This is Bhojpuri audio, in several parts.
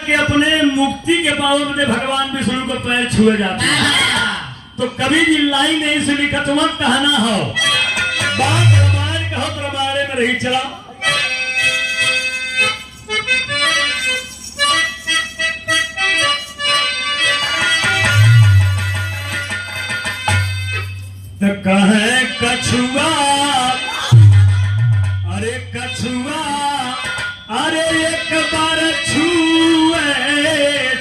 कि अपने मुक्ति के पावन में भगवान विष्णु को पैर छुए जाते हैं। तो कभी भी लाइन नहीं से लिखा तुम कहना हो बात रामायण कहो तो रामायण में रही चला। तो कहे कछुआ अरे कछुआ अरे एक बार छुए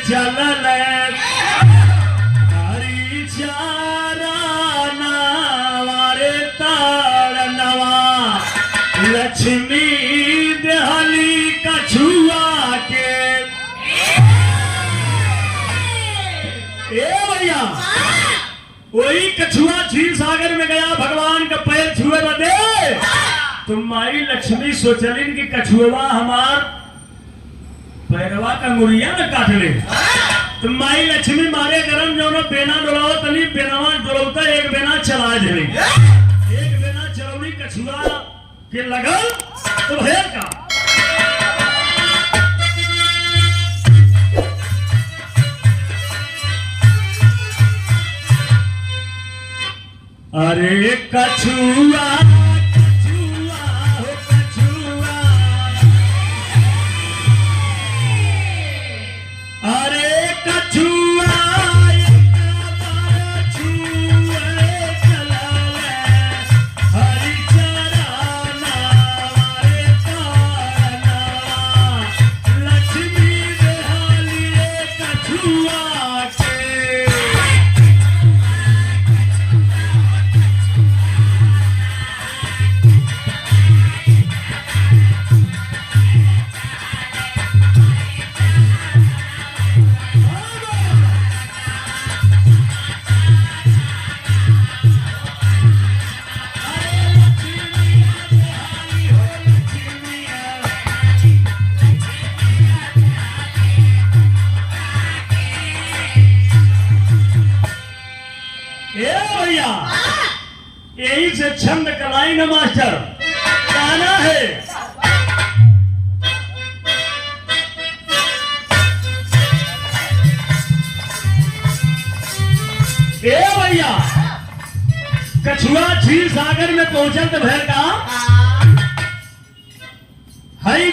चलल हरी चारा नावारे तार नवा लक्ष्मी देहली कछुआ के। ए भैया वही कछुआ क्षीर सागर में गया भगवान का पैर छुए बदे तो माई लक्ष्मी सोचलिन कि कछुआ हमार पैरवा का मुड़िया न काट ले। तो माई लक्ष्मी मारे गरम जो न बेना डोलाओ तनी बेनावा डोलौता एक बेना चला दे एक बेना चलौनी कछुआ के लगल तो है का अरे कछुआ कछुआ हो कछुआ अरे कछुआ एक बार छुए चलल हरी चराना वारे तारना लक्ष्मी देहली कछुआ के। यही से छंद कलाई न मास्टर गाना है। ए भैया कछुआ क्षीर सागर में पहुंचल तो भैर का हई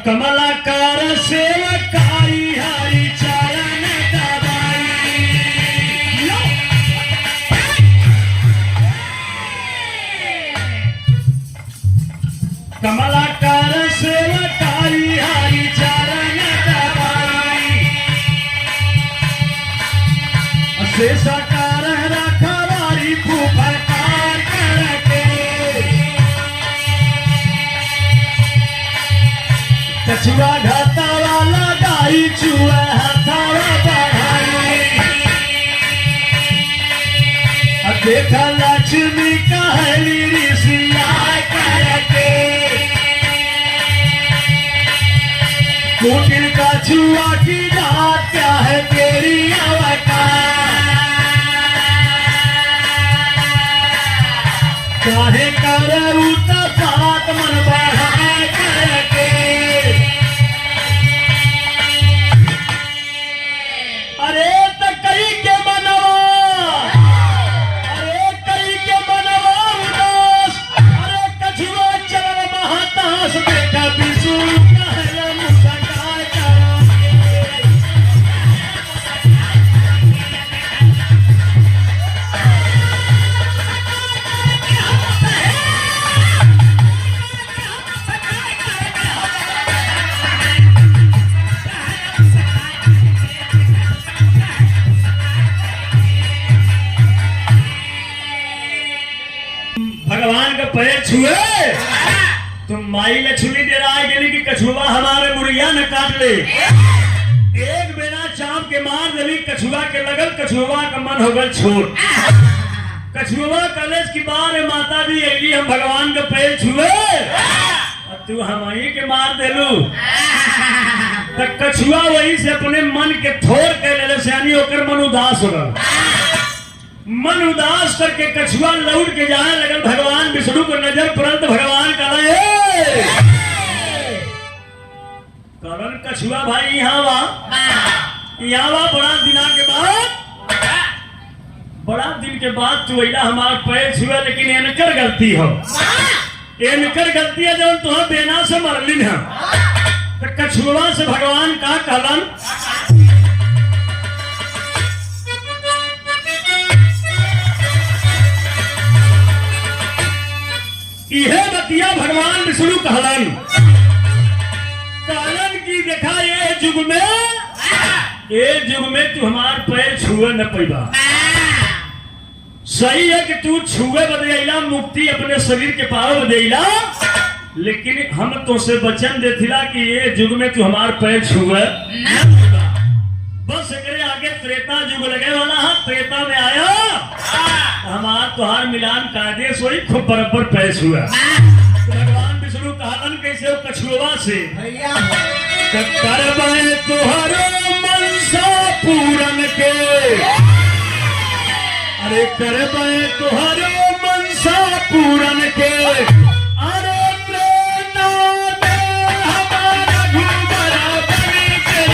कमलाकार सेवकाई हरी चरण दबाई कमलाकार सेवकाई हरी चरण दबाई शेषकार रखवारी फुफकार करके कछुआ घातावा लगाई चुआ हाथावा बढ़ाई देखा लक्ष्मी कहली ऋषिया करके कुटिल कछुआ की जात क्या है तेरी अवतार चाहे कर उता बात मन बढ़ा करके भगवान का पैर छुए तो माई लक्ष्मी दे रहा है कि कछुआ हमारे मुड़िया न काट ले। एक बेना चाप के मार देली कछुआ के लगल कछुआ का मन हो गल छोड़ कछुआ कलेज की बार माता दी अली हम भगवान का पैर छुए और तू हमारी के मार देलू तो कछुआ वही से अपने मन के थोड़ के ले सियानी होकर मन उदास हो रहा मन उदास करके कछुआ लौट के जाए लगन भगवान विष्णु को नजर तुरंत भगवान करण कछुआ भाई यहाँ वा बड़ा दिन के बाद तू अला हमार पैर छुआ, लेकिन इनकर गलती हो, इनकर गलती है जब तुम बेना से मरलिन है। तो कछुआ से भगवान का कहलन यह बतिया भगवान विष्णु कहलन की देखा ये युग में तू हमार पैर छुए न पैबा। सही है कि तू छुए बदला मुक्ति अपने शरीर के पाव बदला, लेकिन हम तुझसे वचन देथिला कि ये युग में तू हमार पैर छुए बस एकरे आगे त्रेता युग लगे वाला है। त्रेता में आया हमार तुहार मिलान कायदे सोई खूब बराबर पैर छुआ। तो भगवान विष्णु कहलन कैसे हो कछुआ से करबे तुहरो मनसा पूरन के, अरे करबे तुहरो मनसा पूरन के, अरे प्रेरणा में हमारा घुमरा बन के।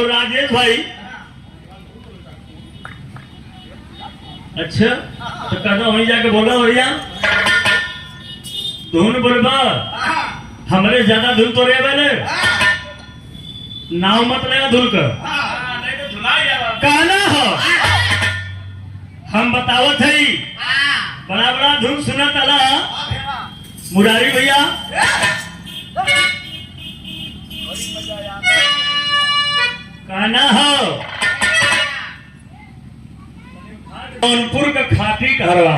राजेश भाई अच्छा तो कहना वहीं जाके बोला भैया धुन बोलबा हमरे ज्यादा धुन तो रे बेले नाव मत लेगा धुन का नहीं तो धुलाई जावा कहना हो हम बतावत है बड़ा बड़ा धुन सुना तला मुरारी भैया कहना हो जौनपुर का खाटी कहरवा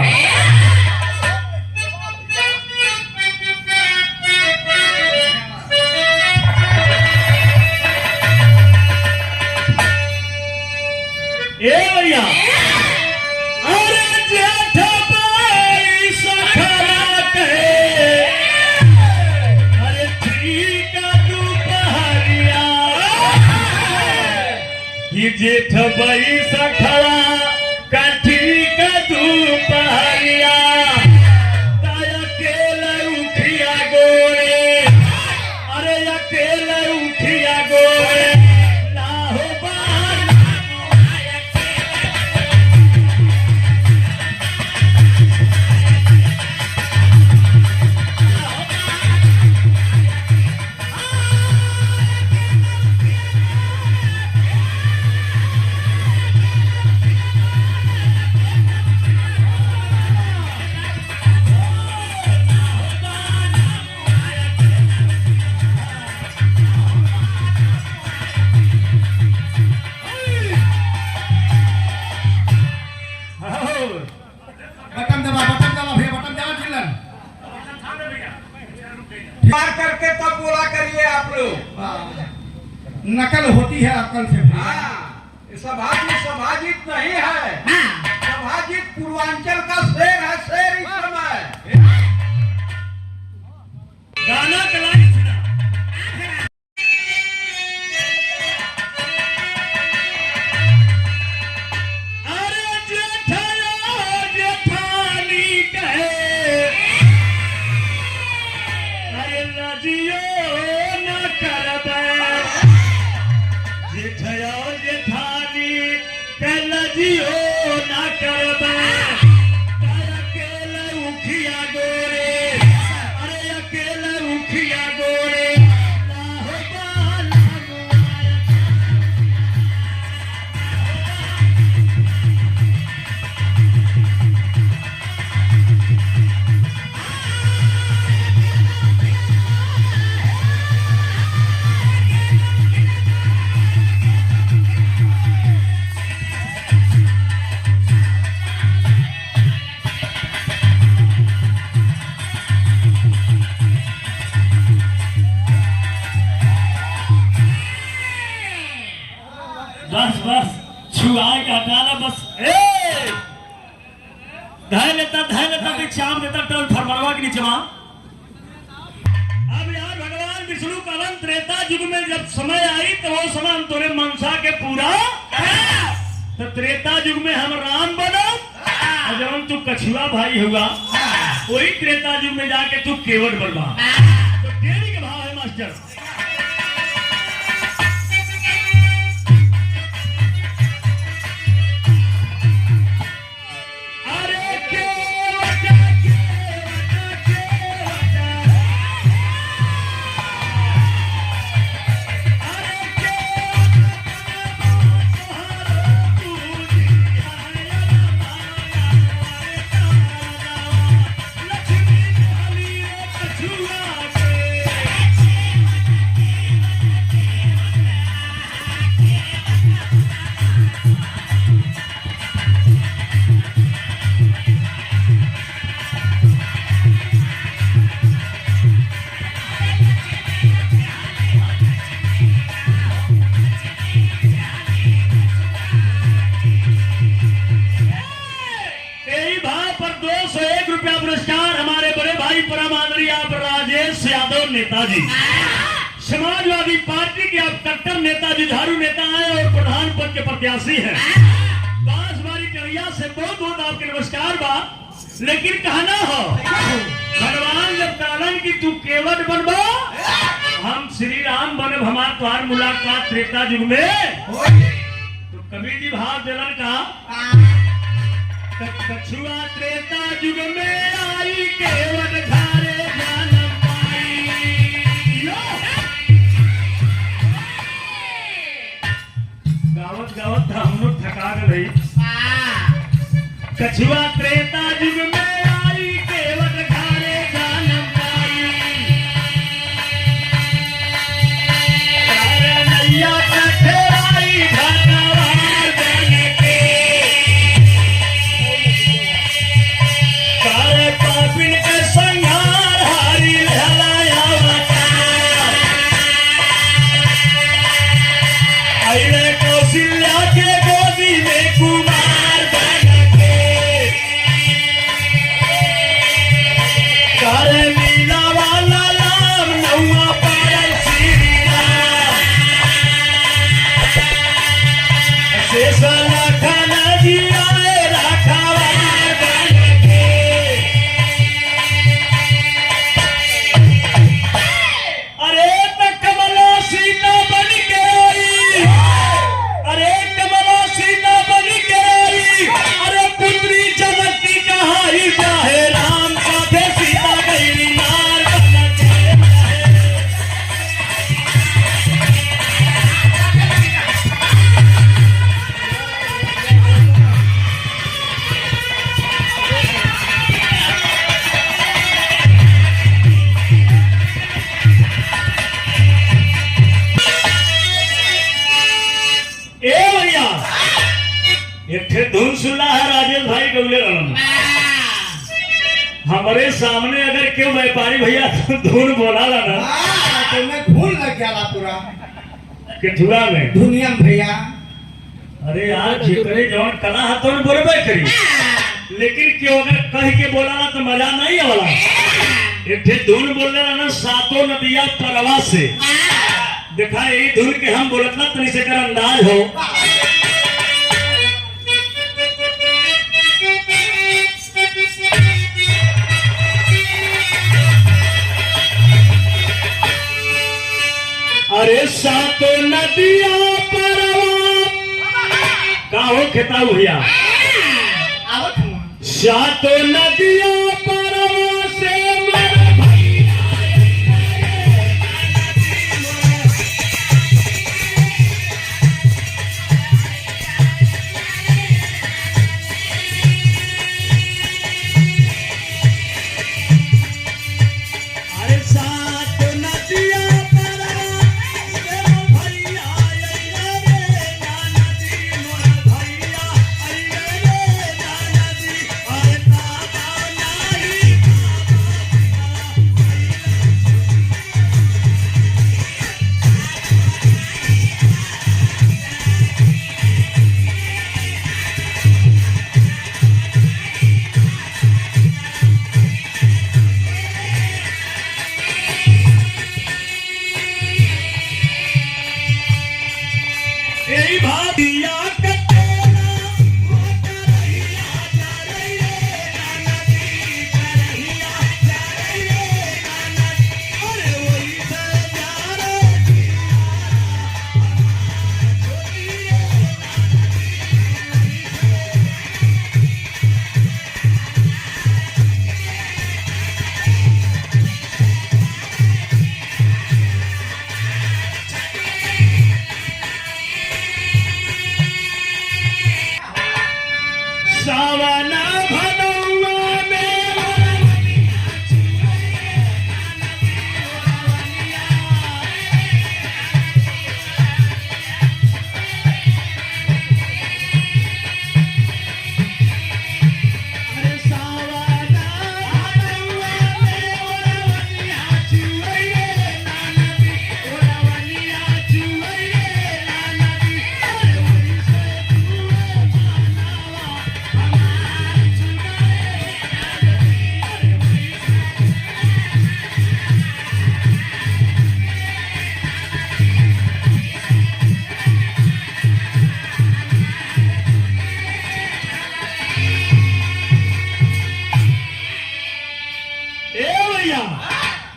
ए भैया अरे जेठ बाई सखरा कहे अरे ठीक दोपहरिया कि जेठ बाई सखरा कठी का दोपहरिया अकेला उठिया गोरे अरे अकेला उठिया गोरे ना हो बाहर करके तब बोला करिए आप लोग। नकल होती है अकल से। सभाजित नहीं है, सभाजित पूर्वांचल का शेर है, शेर इस समय गाना कलाई अरे जेठा जेठानी कहे अरे लजियो न करबे जेठया जेठानी के लजियो न करबे अकेले उखिया गोरे अरे मुखिया गोरे लाहो बाला गोरा। बस बस छुआ का डाला बस धै लेता तो चाप देता टल फरमरवा के नीचे वहां। अब यार भगवान विष्णु का अनंत त्रेता युग में जब समय आई तो वो समय हम तोरे मनसा के पूरा तो त्रेता युग में हम राम बनो और जब तू कछुआ भाई हुआ वही त्रेता युग में जाके तू केवट बनवा। तो देरी के भाव है मास्टर। नेताजी समाजवादी पार्टी के अब कट्टर नेता जुझारू नेता है और प्रधान पद के प्रत्याशी हैं। बांसवाड़ी करिया से बहुत बहुत आपके नमस्कार बा। लेकिन कहना हो भगवान जब कालन की तू केवट बनबो हम श्री राम बनब हमार तुहार मुलाकात त्रेता युग में तो कबीर जी भाव दिलन का कछुआ त्रेता युग में आई केवट घारे जानम गावत गावत हम लोग थका गए। कछुआ त्रेता युग में आई केवट घारे जानम पाई। तारे नैया कथे आई घाटावार बन के। तारे पापिन के संहार हारी लहलाया अवतार। आइले कौशल्या के गोदी में कुमार बन के। कारे नीला वाला राम नौआ पारल श्री राम। शेष लखन जी आए राखावार बन के। अरे तो कमला सीता बन के आई। अरे कमला सीता बन के आई। अरे पुत्री जनक की कहाई चाहे राम साथे सीता गई नार बन के। ए भैया एक ठे धुन सुना है राजेश भाई गौले रन। हमारे सामने अगर क्यों व्यापारी भैया धुन बोला ला ना तो मैं भूल लग गया पूरा केठुआ में दुनिया में भैया। अरे यार जितने जवान कला है तो बोलबे करी लेकिन क्यों अगर कह के बोला ना तो मजा नहीं आवला। एक ठे धुन बोलने ना सातों नदिया परवा से देखा यही धुन के हम बोलत ना तनी से कर अंदाज हो। अरे सातों नदिया परवा का हो खेता भैया। सातों नदिया परवा से मर भैया।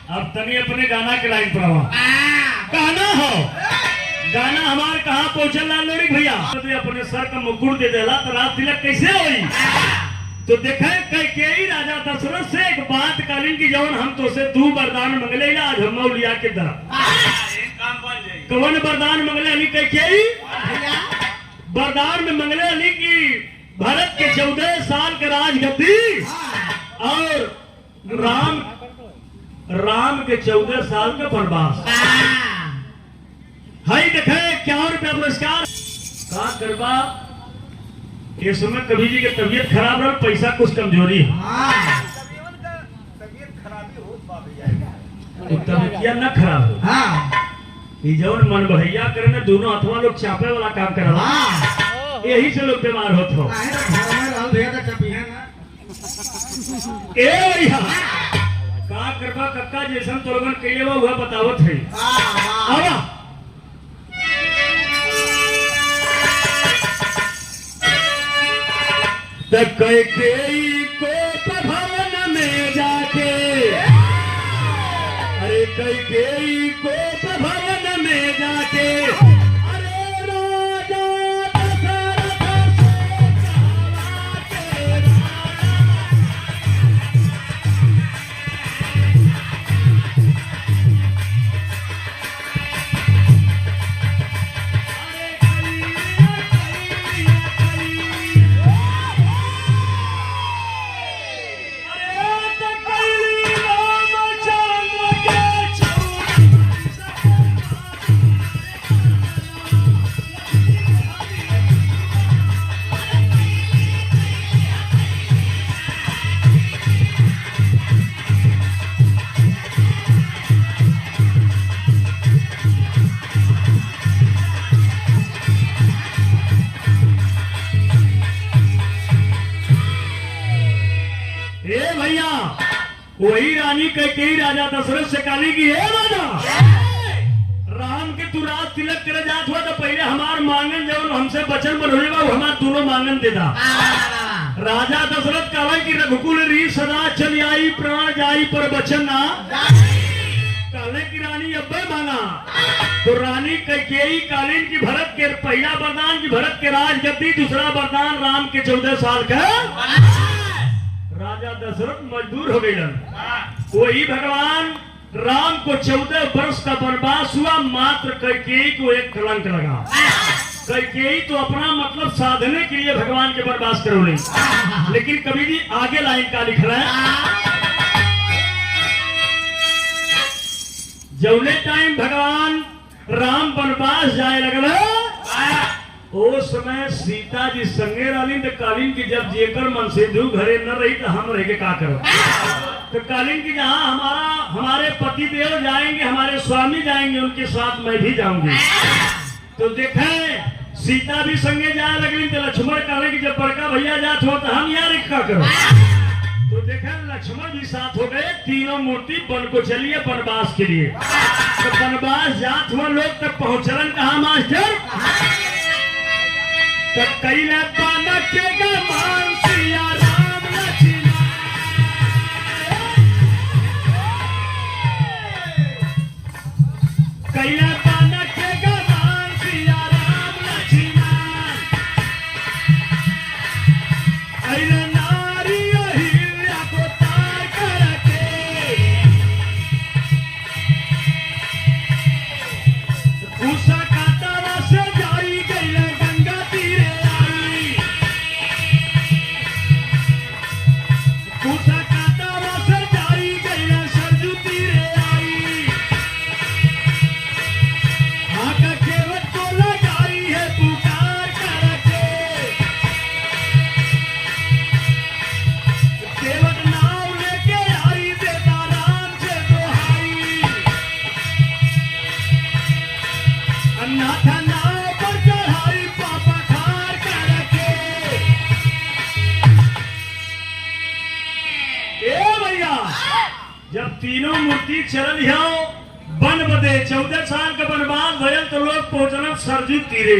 अब तनी अपने गाना के लाइन पर आवा। गाना हो गाना हमार कहाँ पहुंचल लाल लोरी भैया तो अपने सर का मुकुट दे देला तो रात तिलक कैसे होई। तो देखे कैकेयी राजा दशरथ से एक बात कालीन की जवन हम तो से तू वरदान मंगले आज हम लिया के कवन वरदान मंगले अली कैकेयी वरदान में मंगले अली की भारत के 14 साल के राजगद्दी और राम के 14 साल का वनवास। हाई देखे 51 रुपया पुरस्कार का करबा। इस समय कभी जी की तबीयत खराब रहा पैसा कुछ कमजोरी है तबीयत न खराब हो जौन मन भैया करे दोनों हथवा लोग चापे वाला काम करा यही से लोग बीमार होते हो। ए भैया का करबा कक्का जैसन तोरगन कइले बा वह बतावत है। आवा कैकेयी को भवन में जाके अरे कैकेयी को भवन में जाके अरे राजा दशरथ से वही रानी कैकेयी राजा दशरथ से काली की है राजा राम के तू रात तिलक तेरे जात हुआ तो पहले हमार मांगन जब हमसे बचन बनोले बा हमार दोनों मांगन देता। राजा दशरथ कहला कि रघुकुल री सदा चली आई प्राण जाई पर बचन ना कहले की रानी अब्बे मांगा। तो रानी कैकेयी कालीन की भरत के पहला वरदान की भरत के राजगद्दी दूसरा वरदान राम के 14 साल का राजा दशरथ मजबूर हो गए। वही भगवान राम को 14 वर्ष का वनवास हुआ मात्र कैकेयी को एक कलंक लगा। कैकेयी तो अपना मतलब साधने के लिए भगवान के वनवास करो नहीं लेकिन कभी भी आगे लाइन का लिख रहा है जौने टाइम भगवान राम वनवास जाए लगल उस समय सीता जी संगे रही तो कालीन की जब जेकर मन सिंधु घरे न रही तो हम रह के का करो। तो कालीन की जहाँ हमारे पति देव जाएंगे हमारे स्वामी जाएंगे उनके साथ मैं भी जाऊंगी। तो देखे सीता भी संगे जाए लगली तो लक्ष्मण कहले कि जब बड़का भैया जात हो तो हम यार का करो। तो देखे लक्ष्मण भी साथ हो गए तीनों मूर्ति वन को चलिए वनवास के लिए। तो वनवास जात हुआ लोग तक पहुंचलन कहा मास्टर तब कैला पाना के मान सिया राम लक्ष्मण कैला पाना के मान सिया राम लक्ष्मण ऐला नारी अहिल्या को तार करके उषा काटावा से जाई गई गंगा तीरे उषा काटावा से जाई गई सरजू तीरे आई आका केवट को लगाई है पुकार करके केवट नाव लेके आई देता राम से दोहाई अन्नाथा नाव पर चढ़ाई पापा खार करके। ए भैया जब तीनों मूर्ति चल हो वन बदे 14 साल का वनवास भयल तो लोग पहुंचल सरजू तीरे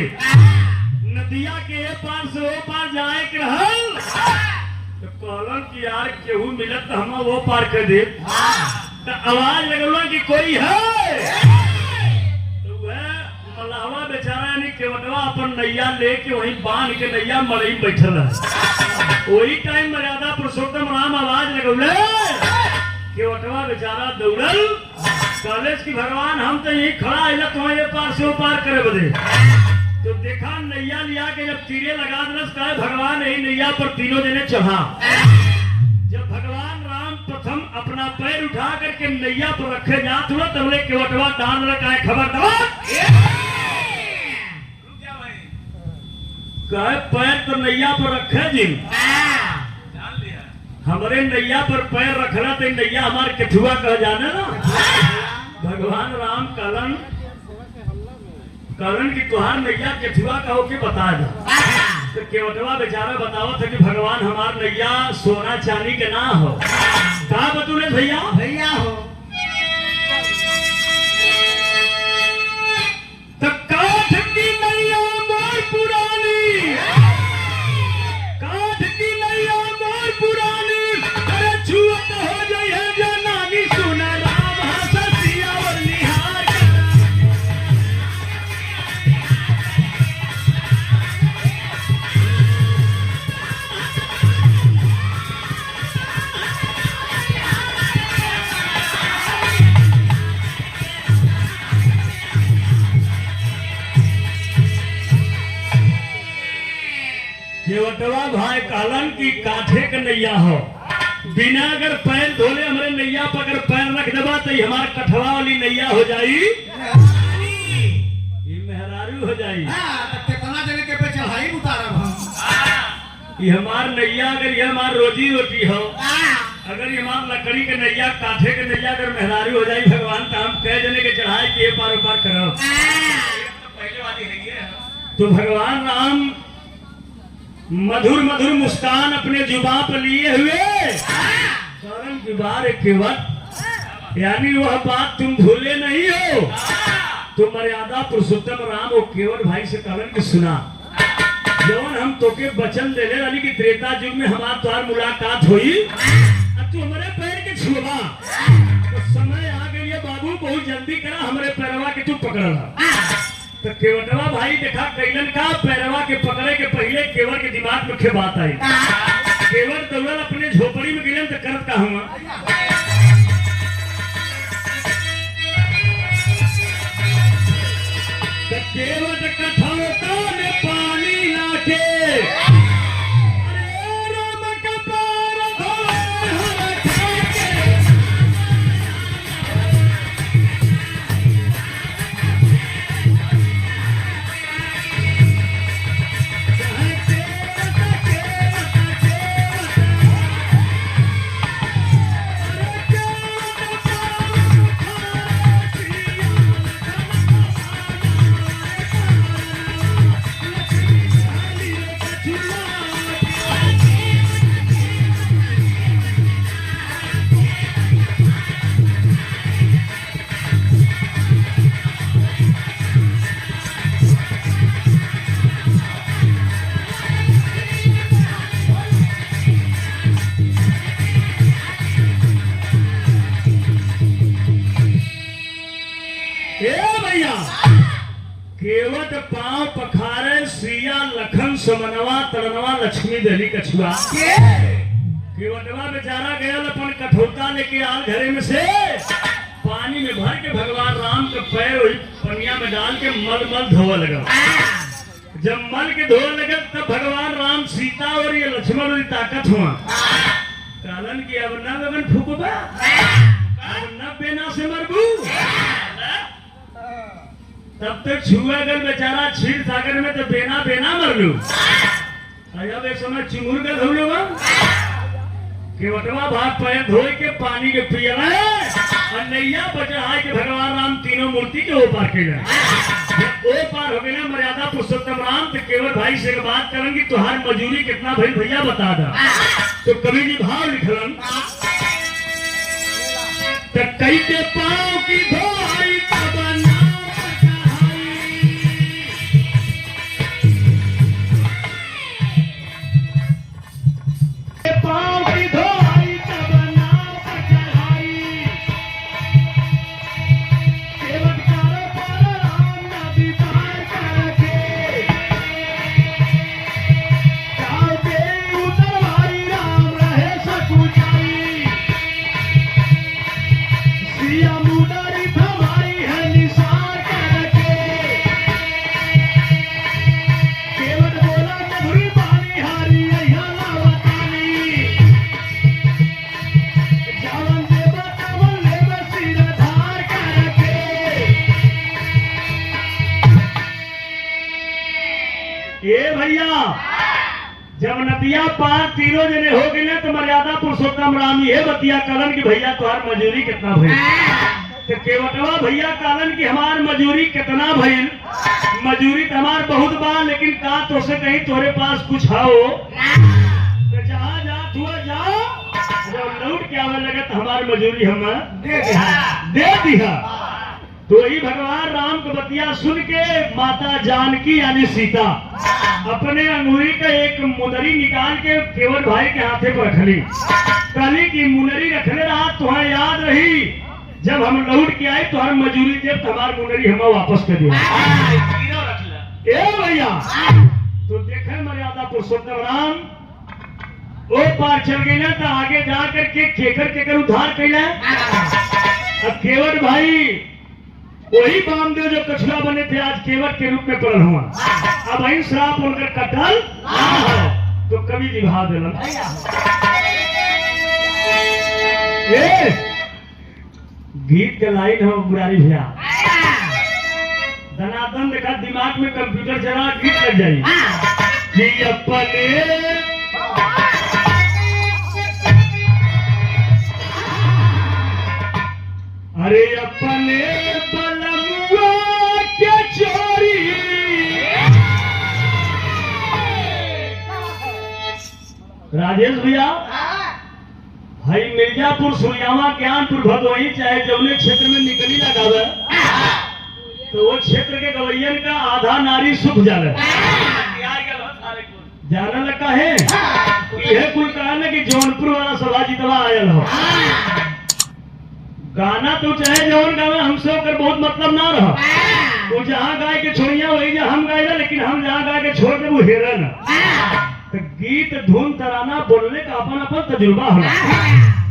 नदिया के ए पार से वो पार जाए के रहल तो कहलन कि यार केहू मिलत तो हम वो पार कर दे। तो आवाज लगल कि कोई है। तो वह मल्लाहवा बेचारा यानी केवटवा अपन नैया लेके वहीं बांध के नैया मड़ई बैठल है। वही टाइम मर्यादा पुरुषोत्तम राम आवाज लगौले, केवटवा बेचारा दौड़ल, कॉलेज की भगवान हम तो यही खड़ा है तुम्हें ये पार से वो पार करे बदे। तो देखा नैया लिया के जब तीरे लगा दस कहे भगवान यही नैया पर तीनों जने चढ़ा। जब भगवान राम प्रथम अपना पैर उठा करके नैया पर रखे जा तुरंत हमने केवटवा डाल रखा है खबरदार कहे पैर तो नैया पर रखे जी हमारे नैया पर पैर रखना तो नैया हमारे केठुआ कह जाने ना। भगवान राम कलन की तुहार नैया केठुआ कहो कि बता जा। तो केवटवा बेचारा बतावत है कि भगवान हमार नैया सोना चांदी के ना हो। कहा बतूले भैया भैया हो तो काठ की नैया मोर पुरानी, काठ की नैया मोर पुरानी, अरे छुअत हो जाए है जो नागी सुना राम हंसिया और निहार करा। केवटवा भाई कालन की काठे के नैया हो, बिना अगर पैर धोले हमारे नैया पर अगर पैर रख देवा तो हमारे कठवा वाली नैया हो जाई, ये मेहरारू हो जाई। तो कितना जने के पे चढ़ाई उतारब हम। ये हमार नैया अगर ये हमार रोजी रोटी हो, अगर ये हमार लकड़ी के नैया काठे के नैया अगर मेहरारू हो जाई भगवान तो हम कह जने के चढ़ाई के पार पार करो। पहले वाली है तो भगवान राम मधुर मधुर मुस्कान अपने जुबान पर लिए हुए करण की बार केवट यानी वह बात तुम भूले नहीं हो। तो मर्यादा पुरुषोत्तम राम और केवट भाई से करण की सुना जवन हम तोके वचन देने वाली की त्रेता युग में हमार द्वार मुलाकात हुई तू हमारे पैर के छुआ तो समय आ गई है बाबू बहुत जल्दी करा हमारे पैरवा के तू पकड़ला। तो केवटवा भाई देखा कैलन का पैरवा के पकड़े के पहले केवट के दिमाग में बात आई। केवट दौड़ल अपने झोपड़ी में गिरन तो करत का हुआ तो केवट कठौता में पानी लाके अरे राम का पार धोए केवट पांव पखारे सिया लखन समनवा तड़नवा लक्ष्मी देली कछुआ। केवटवा बेचारा गया अपन कठौता लेके आल घरे में से पानी में भर के भगवान राम के पैर वही पनिया में डाल के मल मल धोआ लगा। जब मल के धोआ लगा तब भगवान राम सीता और ये लक्ष्मण वाली ताकत हुआ कालन की अब न लगन फूकबा अब न बेना से मरबू। तब तक छुआ गल बेचारा क्षीर सागर में तो बेना बेना मर लू। जब एक समय चिंगुर गल हो लोगा केवटवा भाग पैर धोए के पानी के पियला और नैया बचा के भगवान राम तीनों मूर्ति के ओ पार के जब ओ पार हो गए मर्यादा पुरुषोत्तम राम तो केवट भाई से बात करेंगी तुहार मजूरी कितना भाई भैया बता दा। तो कवि जी भाव लिखलन तो कई के पाँव की धोई तब पाँव की धोई तब नाव पर चढ़ाई भैया जब नदिया पार तीनों जने हो गए तो मर्यादा पुरुषोत्तम राम ये बतिया कलन की भैया तुम्हार मजूरी कितना भइल। तो केवटवा भैया कलन की हमार मजूरी कितना भइल। मजूरी तो हमार बहुत बा, लेकिन का तो से कहीं तोरे पास कुछ हो तो जहाँ जा तू जाओ, जब लौट के आवे लगे तो हमार मजूरी हम दे दिया। तो वही भगवान राम को बतिया सुन के माता जानकी यानी सीता अपने अंगूरी का एक मुनरी निकाल के केवल भाई के हाथे पर रख ली। कहली की मुनरी रखने रहा तुम्हें याद रही, जब हम लौट के आए तो हर मजूरी जब हमार मुनरी हम वापस कर दिया। ए भैया तो देखे मर्यादा पुरुषोत्तम राम वो पार चल गई ना तो आगे जा करके केकर उद्धार कैला। अब केवट भाई वही बामदेव जो कछुआ बने थे आज केवट के रूप में पड़ल हुआ। अब वही श्राप उनकर कटल तो कवि निभा दिलन। गीत के लाइन हो बुरारी भैया धनादन देखा दिमाग में कंप्यूटर चला गीत लग जाई कि अपने अरे अपने बलमुआ के चोरी राजेश भैया भाई मिर्जापुर सुनियावा ज्ञानपुर भदोही चाहे जौने क्षेत्र में निकली लगावे तो वो क्षेत्र के गवैयन का आधा नारी सुख जाले जाने लगा है। यह कुल कहा ना कि जौनपुर वाला सभा जितवा आयल हो गाना तो चाहे जौन गावे हमसे होकर बहुत मतलब ना रहा। वो जहाँ गाय के छोड़िया वही जहाँ हम गाए, लेकिन हम जहाँ गाय के छोड़ दे वो हेरा ना। तो गीत धुन तराना बोलने का अपन अपन तजुर्बा होना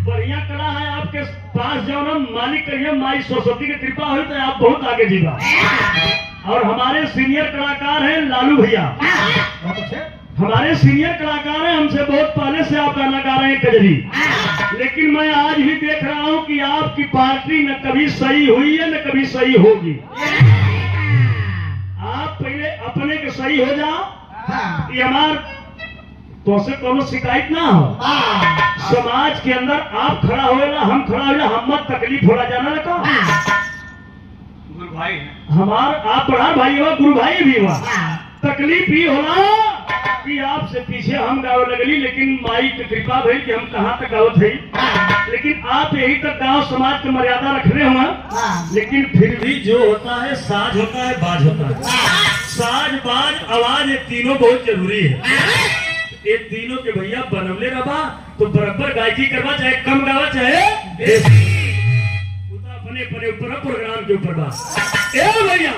बढ़िया कला है आपके पास। जो ना मालिक करिए माई सरस्वती की कृपा हुई तो आप बहुत आगे जीवा। और हमारे सीनियर कलाकार हैं लालू भैया, हमारे सीनियर कलाकार हैं, हमसे बहुत पहले से आप गाना गा रहे हैं कजरी। लेकिन मैं आज भी देख रहा हूं कि आपकी पार्टी न कभी सही हुई है न कभी सही होगी। आप पहले अपने के सही हो जाओ, ये हमार तो से कोनो शिकायत ना हो। समाज के अंदर आप खड़ा होएला हम खड़ा होएला, हम मत तकलीफ होला जाना लगा। गुरु भाई हमार आप बड़ा भाई हो, गुरु भाई भी हुआ। तकलीफ ही होला कि आपसे पीछे हम गाँव लगली, लेकिन माई की कृपा भई कि हम कहाँ तक गावत है। लेकिन आप यही तक गाँव समाज की मर्यादा रखने हुआ। लेकिन फिर भी जो होता है साज होता है बाज होता है। साज बाज आवाज ये तीनों बहुत जरूरी है। ये तीनों के भैया बनवले रहा तो बराबर गायकी करवा, चाहे कम गावा चाहे अपने अपने ऊपर प्रोग्राम के ऊपर बात। ए भैया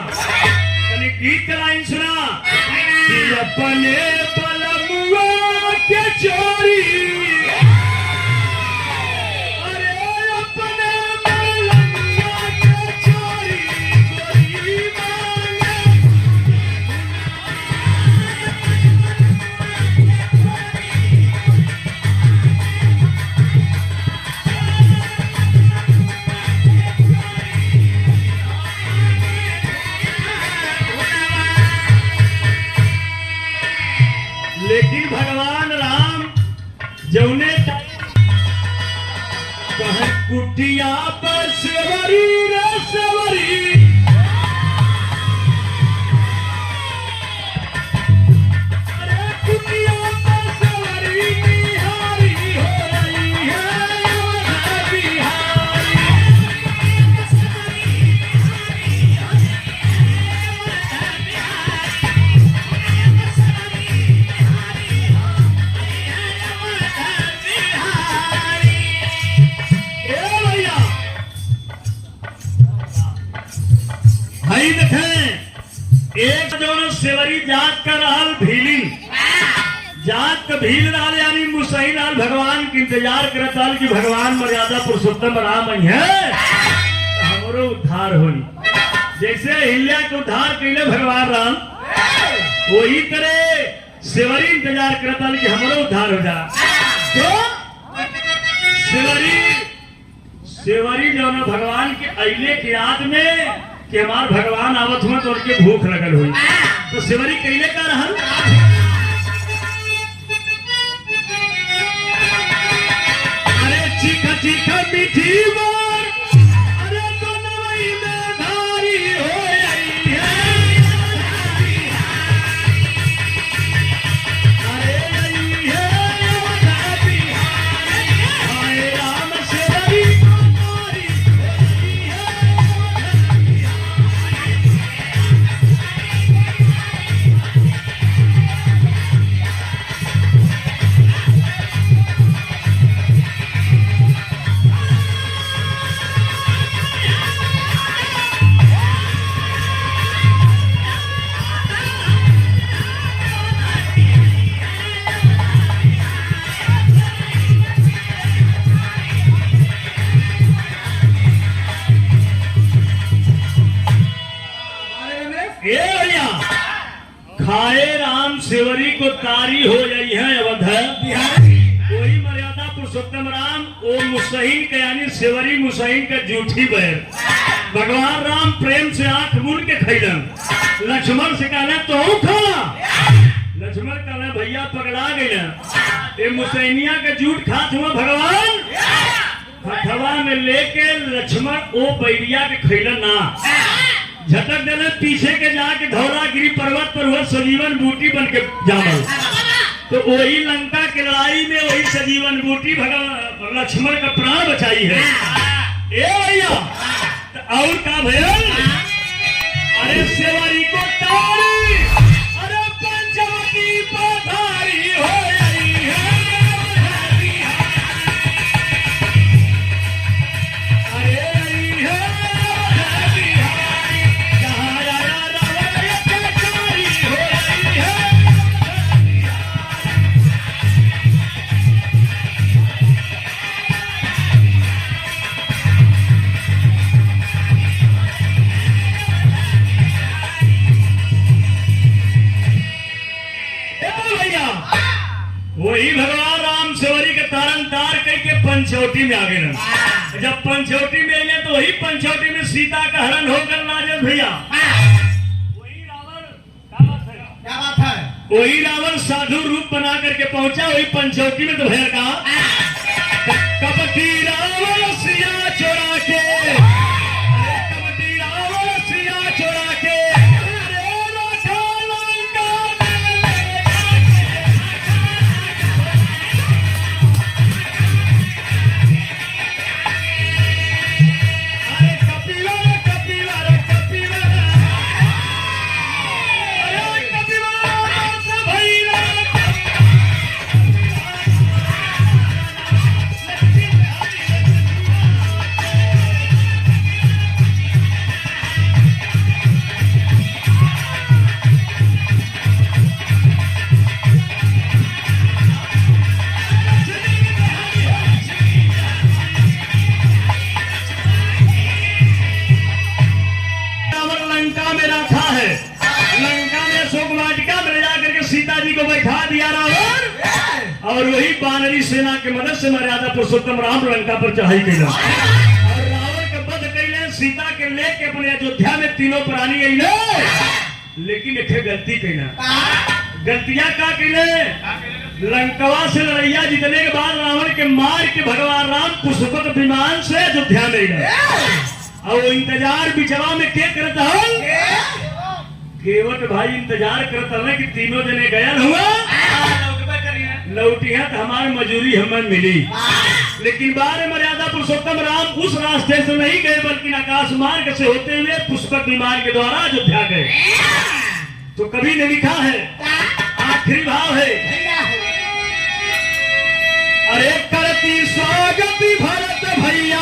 गीत का लाइन सुना कि अपने बलमुआ के चोरी, अरे अपने बलमुआ के चोरी चोरी मांगे। लेकिन भगवान राम जौने कहे कुटिया पर सेवरी रे सेवरी, अरे कुटिया पर सेवरी बिहारी हो रही है बिहारी। भाई देखें एक जो सेवरी जात का रहल भीलिन जात का भील रहल यानी मुसही लाल भगवान के इंतजार करत रहल कि भगवान मर्यादा पुरुषोत्तम राम आई है तो हमरो उद्धार होई। जैसे हिल्या के उद्धार कैले भगवान राम, वही तरह सेवरी इंतजार करत रहल कि हमरो उद्धार हो जा। तो सेवरी जो ना भगवान के अइले के याद में कि हमार भगवान आवत हुए तो उनके भूख लगल हुई तो सेवरी कैले का रहल चिखा मीठी मोर अरे बनवई में धारी हो आई है अरे आई है हाय राम सेवरी कुमारी आई है अरे रमेश ए भैया खाए राम सेवरी को तारी हो जाई है अवध बिहारी वही मर्यादा पुरुषोत्तम राम ओ मुसहीन के यानी सेवरी मुसहीन का जूठी बैर भगवान राम प्रेम से आंख मूंद के खैलन लक्ष्मण से कहना तो खा लक्ष्मण कहना भैया पगला गए ये मुसैनिया का जूठ खात हुआ भगवान हथवा में लेके लक्ष्मण ओ बैरिया के खैलन ना झटक देने पीछे के जाके धौलागिरी पर्वत पर हुआ सजीवन बूटी बन के जामल तो वही लंका की लड़ाई में वही सजीवन बूटी भगवान लक्ष्मण का प्राण बचाई है ए भैया तो और का भैया अरे सेवरी को तारी अरे पंचवटी पधारी हो आई है अरे आई है कहाँ आया रावण अत्याचारी हो आई है भैया वही भगवान राम सेवरी के तारन तार करके पंचवटी में आ गए जब पंचवटी में आए तो वही पंचवटी में सीता का हरण होकर राजेश भैया वही रावण क्या बात है क्या बात है वही रावण साधु रूप बना करके पहुंचा वही पंचवटी में तो भैया कहा कपटी रावण सिया चोरा के अरे कपटी रावण सिया चोरा के अरे राजा लंका अरे कपिला रे कपिला रे कपिला अरे कपिला से भैया रावण लंका में रखा है लंका में अशोक वाटिका में ले जाकर के सीता जी को बैठा दिया रावण और वही बानरी सेना के मदद से मर्यादा पुरुषोत्तम राम लंका पर चढ़ाई कैला और रावण के वध कैले सीता के लेके अपने अयोध्या में तीनों प्राणी अइले लेकिन एक गलती कैला गलतियां का कैले लंकवा से लड़ैया जीतने के बाद रावण के मार के भगवान राम पुष्पक विमान से अयोध्या में अइले और वो इंतजार बिचवा में क्या करता है केवट भाई इंतजार करता है कि तीनों जने गया हुआ लौटिया तो हमारी मजूरी हमें मिली लेकिन बार मर्यादा पुरुषोत्तम राम उस रास्ते से नहीं गए बल्कि आकाश मार्ग से होते हुए पुष्पक विमान के द्वारा अयोध्या गए तो कभी ने लिखा है आखिरी भाव है अरे करती स्वागत भरत भैया